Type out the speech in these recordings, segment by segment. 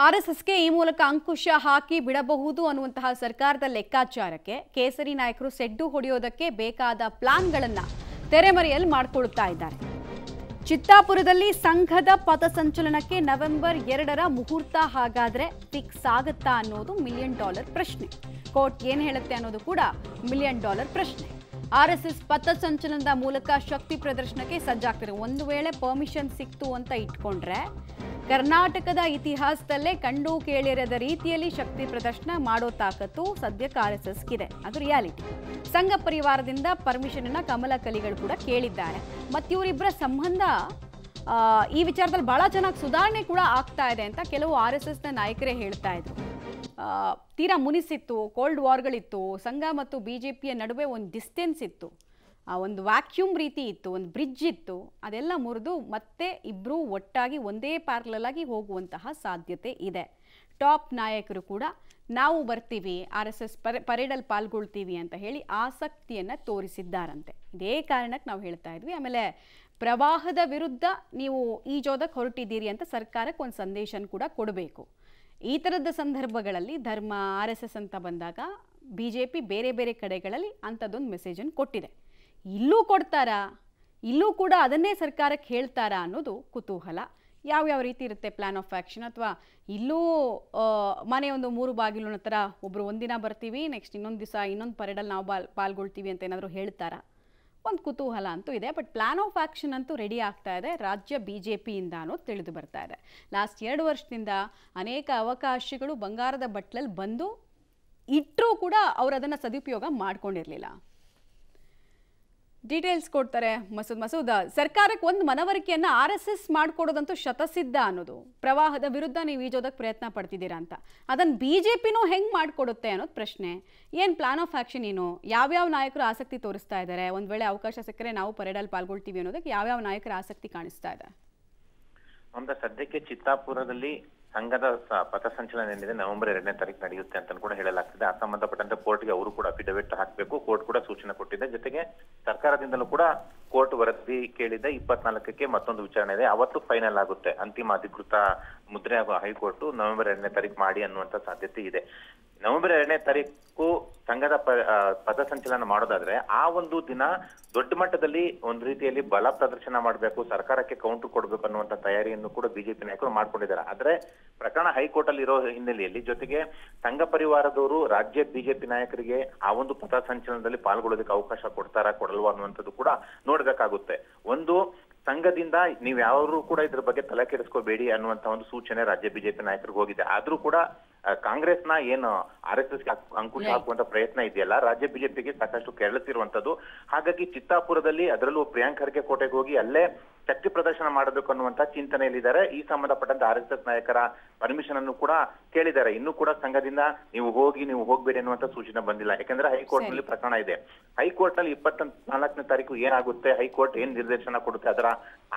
ಆರ್ಎಸ್ಎಸ್ಗೆ ಈ ಮೂಲಕ ಅಂಕುಶ ಹಾಕಿ ಬಿಡಬಹುದು ಅನ್ನುವಂತಹ ಸರ್ಕಾರದ ಲೆಕ್ಕಾಚಾರಕ್ಕೆ ಕೇಸರಿ ನಾಯಕರು ಸೆಡ್ಡು ಹೊಡೆಯೋದಕ್ಕೆ ಬೇಕಾದ ಪ್ಲಾನ್ಗಳನ್ನು ತೆರೆಮರೆಯಲ್ಲಿ ಮಾಡಿಕೊಳ್ಳುತ್ತಾ ಇದ್ದಾರೆ. ಚಿತ್ತಾಪುರದಲ್ಲಿ ಸಂಘದ ಪಥಸಂಚಲನಕ್ಕೆ ನವೆಂಬರ್ 2ರ ಮುಹೂರ್ತ ಹಾಗಾದ್ರೆ ಫಿಕ್ಸ್ ಆಗುತ್ತಾ ಅನ್ನೋದು $1 ಮಿಲಿಯನ್ ಪ್ರಶ್ನೆ. ಕೋರ್ಟ್ ಏನು ಹೇಳುತ್ತೆ ಅನ್ನೋದು ಕೂಡ $1 ಮಿಲಿಯನ್ ಪ್ರಶ್ನೆ. ಆರ್ಎಸ್ಎಸ್ ಪಥಸಂಚಲನದ ಮೂಲಕ ಶಕ್ತಿ ಪ್ರದರ್ಶನಕ್ಕೆ ಸಜ್ಜಾಗ್ತಿದೆ. ಒಂದು ವೇಳೆ ಪರ್ಮಿಷನ್ ಸಿಕ್ತು ಅಂತ ಇಟ್ಕೊಂಡ್ರೆ ಕರ್ನಾಟಕದ ಇತಿಹಾಸದಲ್ಲೇ ಕಂಡು ಕೇಳಿರದ ರೀತಿಯಲ್ಲಿ ಶಕ್ತಿ ಪ್ರದರ್ಶನ ಮಾಡೋ ತಾಕತ್ತು ಸದ್ಯಕ್ಕೆ ಆರ್ಎಸ್ಎಸ್ಗಿದೆ. ಅದು ರಿಯಾಲಿಟಿ. ಸಂಘ ಪರಿವಾರದಿಂದ ಪರ್ಮಿಷನ್ ಅನ್ನ ಕಮಲ ಕಲಿಗಳು ಕೂಡ ಕೇಳಿದ್ದಾರೆ. ಮತ್ತು ಇವರಿಬ್ಬರ ಸಂಬಂಧ ಈ ವಿಚಾರದಲ್ಲಿ ಬಹಳ ಚೆನ್ನಾಗಿ ಸುಧಾರಣೆ ಕೂಡ ಆಗ್ತಾ ಇದೆ ಅಂತ ಕೆಲವು ಆರ್ಎಸ್ಎಸ್ನ ನಾಯಕರೇ ಹೇಳ್ತಾ ಇದ್ರು. ತೀರಾ ಮುನಿಸಿತ್ತು, ಕೋಲ್ಡ್ ವಾರ್ಗಳಿತ್ತು, ಸಂಘ ಮತ್ತು ಬಿಜೆಪಿಯ ನಡುವೆ ಒಂದು ಡಿಸ್ಟೆನ್ಸ್ ಇತ್ತು, ಒಂದು ವ್ಯಾಕ್ಯೂಮ್ ರೀತಿ ಇತ್ತು, ಒಂದು ಬ್ರಿಡ್ಜ್ ಇತ್ತು. ಅದೆಲ್ಲ ಮುರಿದು ಮತ್ತೆ ಇಬ್ಬರು ಒಟ್ಟಾಗಿ ಒಂದೇ ಪ್ಯಾರಲಲ್ ಆಗಿ ಹೋಗುವಂತಹ ಸಾಧ್ಯತೆ ಇದೆ. ಟಾಪ್ ನಾಯಕರು ಕೂಡ ನಾವು ಬರ್ತೀವಿ, ಆರ್ಎಸ್ಎಸ್ ಪರೇಡಲ್ಲಿ ಪಾಲ್ಗೊಳ್ತೀವಿ ಅಂತ ಹೇಳಿ ಆಸಕ್ತಿಯನ್ನು ತೋರಿಸಿದ್ದಾರಂತೆ. ಇದೇ ಕಾರಣಕ್ಕೆ ನಾವು ಹೇಳ್ತಾ ಇದ್ವಿ. ಆಮೇಲೆ ಪ್ರವಾಹದ ವಿರುದ್ಧ ನೀವು ಈಜೋದಕ್ಕೆ ಹೊರಟಿದ್ದೀರಿ ಅಂತ ಸರ್ಕಾರಕ್ಕೆ ಒಂದು ಸಂದೇಶ ಕೂಡ ಕೊಡಬೇಕು. ಈ ಥರದ ಸಂದರ್ಭಗಳಲ್ಲಿ ಧರ್ಮ ಆರ್ಎಸ್ಎಸ್ ಅಂತ ಬಂದಾಗ ಬಿಜೆಪಿ ಬೇರೆ ಬೇರೆ ಕಡೆಗಳಲ್ಲಿ ಅಂಥದ್ದೊಂದು ಮೆಸೇಜನ್ನು ಕೊಟ್ಟಿದೆ. ಇಲ್ಲೂ ಕೊಡ್ತಾರಾ, ಇಲ್ಲೂ ಕೂಡ ಅದನ್ನೇ ಸರ್ಕಾರಕ್ಕೆ ಹೇಳ್ತಾರಾ ಅನ್ನೋದು ಕುತೂಹಲ. ಯಾವ್ಯಾವ ರೀತಿ ಇರುತ್ತೆ ಪ್ಲಾನ್ ಆಫ್ ಆ್ಯಕ್ಷನ್, ಅಥವಾ ಇಲ್ಲೂ ಮನೆ ಒಂದು 3 ಬಾಗಿಲು ಥರ ಒಬ್ಬರು ಒಂದಿನ ಬರ್ತೀವಿ, ನೆಕ್ಸ್ಟ್ ಇನ್ನೊಂದು ದಿವಸ ಇನ್ನೊಂದು ಪರೇಡಲ್ಲಿ ನಾವು ಪಾಲ್ಗೊಳ್ತೀವಿ ಅಂತ ಏನಾದರೂ ಹೇಳ್ತಾರಾ? ಒಂದು ಕುತೂಹಲ ಅಂತೂ ಇದೆ. ಬಟ್ ಪ್ಲಾನ್ ಆಫ್ ಆ್ಯಕ್ಷನ್ ಅಂತೂ ರೆಡಿ ಆಗ್ತಾ ಇದೆ ರಾಜ್ಯ ಬಿಜೆಪಿಯಿಂದ ಅನ್ನೋದು ತಿಳಿದು ಬರ್ತಾ ಇದೆ. ಲಾಸ್ಟ್ 2 ವರ್ಷದಿಂದ ಅನೇಕ ಅವಕಾಶಗಳು ಬಂಗಾರದ ಬಟ್ಲಲ್ಲಿ ಬಂದು ಇಟ್ಟರೂ ಕೂಡ ಅವರು ಅದನ್ನು ಸದುಪಯೋಗ ಮಾಡ್ಕೊಂಡಿರಲಿಲ್ಲ. ಡೀಟೇಲ್ಸ್ ಕೊಡ್ತಾರೆ ಮಸೂದ್. ಸರ್ಕಾರಕ್ಕೆ ಒಂದು ಮನವರಿಕೆಯನ್ನು ಆರ್ಎಸ್ಎಸ್ ಮಾಡಿಕೊಡೋದಂತೂ ಶತಸಿದ್ಧ ಅನ್ನೋದು. ಪ್ರವಾಹದ ವಿರುದ್ಧ ನೀವು ಈಜೋದಕ್ಕೆ ಪ್ರಯತ್ನ ಪಡ್ತಿದ್ದೀರಾ ಅಂತ. ಅದನ್ನು ಬಿಜೆಪಿನೂ ಹೆಂಗೆ ಮಾಡಿಕೊಡುತ್ತೆ ಅನ್ನೋದು ಪ್ರಶ್ನೆ. ಏನು ಪ್ಲಾನ್ ಆಫ್ ಆ್ಯಕ್ಷನ್ ಏನು? ಯಾವ್ಯಾವ ನಾಯಕರು ಆಸಕ್ತಿ ತೋರಿಸ್ತಾ ಇದ್ದಾರೆ? ಒಂದು ವೇಳೆ ಅವಕಾಶ ಸಿಕ್ಕರೆ ನಾವು ಪರೇಡಲ್ಲಿ ಪಾಲ್ಗೊಳ್ತೀವಿ ಅನ್ನೋದಕ್ಕೆ ಯಾವ್ಯಾವ ನಾಯಕರ ಆಸಕ್ತಿ ಕಾಣಿಸ್ತಾ ಇದೆ? ಅಂತ ಸದ್ಯಕ್ಕೆ ಚಿತ್ತಾಪುರದಲ್ಲಿ ಸಂಘದ ಪಥಸಂಚಲನ ಏನಿದೆ ನವೆಂಬರ್ 2ನೇ ತಾರೀಕು ನಡೆಯುತ್ತೆ ಅಂತ ಕೂಡ ಹೇಳಲಾಗ್ತಿದೆ. ಆ ಸಂಬಂಧಪಟ್ಟಂತೆ ಕೋರ್ಟ್ಗೆ ಅವರು ಕೂಡ ಅಫಿಡವಿಟ್ ಹಾಕಬೇಕು. ಕೋರ್ಟ್ ಕೂಡ ಸೂಚನೆ ಕೊಟ್ಟಿದೆ. ಜೊತೆಗೆ ಸರ್ಕಾರದಿಂದಲೂ ಕೂಡ ಕೋರ್ಟ್ ವರದಿ ಕೇಳಿದೆ. 24ಕ್ಕೆ ಮತ್ತೊಂದು ವಿಚಾರಣೆ ಇದೆ. ಅವತ್ತು ಫೈನಲ್ ಆಗುತ್ತೆ. ಅಂತಿಮ ಅಧಿಕೃತ ಮುದ್ರೆ ಹೈಕೋರ್ಟ್ ನವೆಂಬರ್ 2ನೇ ತಾರೀಕು ಮಾಡಿ ಅನ್ನುವಂತ ಸಾಧ್ಯತೆ ಇದೆ. ನವೆಂಬರ್ 2ನೇ ತಾರೀಕು ಸಂಘದ ಪಥಸಂಚಲನ ಮಾಡೋದಾದ್ರೆ ಆ ಒಂದು ದಿನ ದೊಡ್ಡ ಮಟ್ಟದಲ್ಲಿ ಒಂದು ರೀತಿಯಲ್ಲಿ ಬಲ ಪ್ರದರ್ಶನ ಮಾಡಬೇಕು, ಸರ್ಕಾರಕ್ಕೆ ಕೌಂಟರ್ ಕೊಡಬೇಕು ಅನ್ನುವಂತ ತಯಾರಿಯನ್ನು ಕೂಡ ಬಿಜೆಪಿ ನಾಯಕರು ಮಾಡ್ಕೊಂಡಿದ್ದಾರೆ. ಆದ್ರೆ ಪ್ರಕರಣ ಹೈಕೋರ್ಟ್ ಅಲ್ಲಿ ಇರೋ ಹಿನ್ನೆಲೆಯಲ್ಲಿ ಜೊತೆಗೆ ಸಂಘ ಪರಿವಾರದವರು ರಾಜ್ಯ ಬಿಜೆಪಿ ನಾಯಕರಿಗೆ ಆ ಒಂದು ಪಥಸಂಚಲನದಲ್ಲಿ ಪಾಲ್ಗೊಳ್ಳೋದಕ್ಕೆ ಅವಕಾಶ ಕೊಡ್ತಾರಾ ಕೊಡಲ್ವಾ ಅನ್ನುವಂಥದ್ದು ಕೂಡ ನೋಡ್ಬೇಕಾಗುತ್ತೆ. ಒಂದು ಸಂಘದಿಂದ ನೀವು ಯಾರು ಕೂಡ ಇದ್ರ ಬಗ್ಗೆ ತಲೆ ಕೆಡಿಸ್ಕೋಬೇಡಿ ಅನ್ನುವಂತ ಒಂದು ಸೂಚನೆ ರಾಜ್ಯ ಬಿಜೆಪಿ ನಾಯಕರಿಗೆ ಹೋಗಿದೆ. ಆದ್ರೂ ಕೂಡ ಕಾಂಗ್ರೆಸ್ನ ಏನು ಆರ್ಎಸ್ಎಸ್ ಅಂಕುಶ ಹಾಕುವಂತ ಪ್ರಯತ್ನ ಇದೆಯಲ್ಲ, ರಾಜ್ಯ ಬಿಜೆಪಿಗೆ ಸಾಕಷ್ಟು ಕೆರಳುತ್ತಿರುವಂತದ್ದು. ಹಾಗಾಗಿ ಚಿತ್ತಾಪುರದಲ್ಲಿ ಅದರಲ್ಲೂ ಪ್ರಿಯಾಂಕ್ ಖರ್ಗೆ ಕೋಟೆಗೆ ಹೋಗಿ ಅಲ್ಲೇ ಶಕ್ತಿ ಪ್ರದರ್ಶನ ಮಾಡಬೇಕು ಅನ್ನುವಂತ ಚಿಂತನೆಯಲ್ಲಿದ್ದಾರೆ. ಈ ಸಂಬಂಧಪಟ್ಟಂತ ಆರ್ಎಸ್ಎಸ್ ನಾಯಕರ ಪರ್ಮಿಷನ್ ಅನ್ನು ಕೂಡ ಕೇಳಿದ್ದಾರೆ. ಇನ್ನೂ ಕೂಡ ಸಂಘದಿಂದ ನೀವು ಹೋಗ್ಬೇಡಿ ಅನ್ನುವಂತ ಸೂಚನೆ ಬಂದಿಲ್ಲ. ಯಾಕಂದ್ರೆ ಹೈಕೋರ್ಟ್ ನಲ್ಲಿ ಪ್ರಕರಣ ಇದೆ. ಹೈಕೋರ್ಟ್ ನಲ್ಲಿ 24ನೇ ತಾರೀಕು ಏನಾಗುತ್ತೆ, ಹೈಕೋರ್ಟ್ ಏನ್ ನಿರ್ದೇಶನ ಕೊಡುತ್ತೆ ಅದರ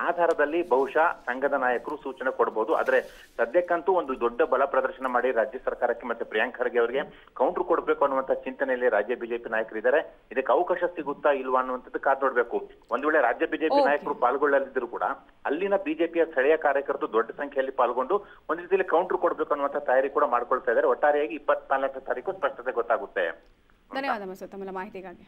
ಆಧಾರದಲ್ಲಿ ಬಹುಶಃ ಸಂಘದ ನಾಯಕರು ಸೂಚನೆ ಕೊಡಬಹುದು. ಆದ್ರೆ ಸದ್ಯಕ್ಕಂತೂ ಒಂದು ದೊಡ್ಡ ಬಲ ಪ್ರದರ್ಶನ ಮಾಡಿ ರಾಜ್ಯ ಸರ್ಕಾರಕ್ಕೆ ಮತ್ತೆ ಪ್ರಿಯಾಂಕ್ ಖರ್ಗೆ ಅವರಿಗೆ ಕೌಂಟರ್ ಕೊಡಬೇಕು ಅನ್ನುವಂತ ಚಿಂತನೆಯಲ್ಲಿ ರಾಜ್ಯ ಬಿಜೆಪಿ ನಾಯಕರಿದ್ದಾರೆ. ಇದಕ್ಕೆ ಅವಕಾಶ ಸಿಗುತ್ತಾ ಇಲ್ವಾ ಅನ್ನುವಂಥದ್ದು ಕಾದ್ ನೋಡ್ಬೇಕು. ಒಂದ್ ವೇಳೆ ರಾಜ್ಯ ಬಿಜೆಪಿ ನಾಯಕರು ಪಾಲ್ಗೊಳ್ಳಲಿದ್ರು ಕೂಡ ಅಲ್ಲಿನ ಬಿಜೆಪಿಯ ಸ್ಥಳೀಯ ಕಾರ್ಯಕರ್ತರು ದೊಡ್ಡ ಸಂಖ್ಯೆಯಲ್ಲಿ ಪಾಲ್ಗೊಂಡು ಒಂದ್ ರೀತಿಯಲ್ಲಿ ಕೌಂಟರ್ ಕೊಡಬೇಕು ಅನ್ನುವಂತ ತಯಾರಿ ಕೂಡ ಮಾಡ್ಕೊಳ್ತಾ ಇದ್ದಾರೆ. ಒಟ್ಟಾರೆಯಾಗಿ 24ನೇ ತಾರೀಕು ಸ್ಪಷ್ಟತೆ ಗೊತ್ತಾಗುತ್ತೆ. ಧನ್ಯವಾದ ಮಸೂದ್ ತಮ್ಮ ಮಾಹಿತಿಗಾಗಿ.